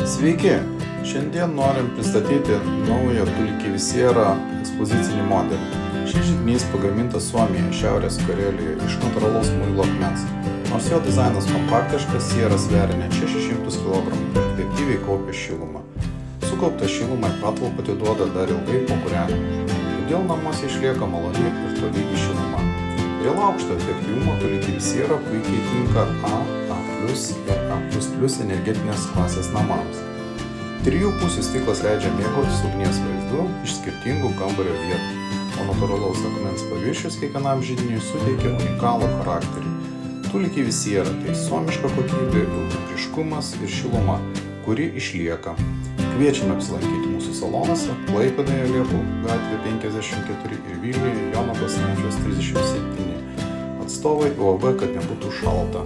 Sveiki! Šiandien norim pristatyti naują Tuliki Visiera ekspozicinį modelį. Šis židinys pagamintas Suomijoje, Šiaurės Karelijoje iš natūralaus muilo akmens. Nors jo dizainas kompaktiškas, siera sveria net 600 kg ir efektyviai kaupia šilumą. Sukauptą šilumą į patalpą atiduoda dar ilgai po kūrenimo. Todėl namuose išlieka maloni ir tolygi šiluma. Dėl aukšto efektyvumo Tuliki Visiera puikiai tinka A+, ir A++ energetinės klasės namams. 3 pusių stiklas leidžia mėgautis ugnies vaizdu iš skirtingų kambario vietų, o natūralaus akmens paviršius kiekvienam židiniui suteikia unikalų charakterį. Tuliki Visiera tai suomiška kokybė, ilgaamžiškumas ir šiluma, kuri išlieka. Kviečiame apsilankyti mūsų salonuose Klaipėdoje Liepų gatvė 54 ir Vilniuje Jono Basanavičiaus 37. Atstovai UAB, kad nebūtų šalta.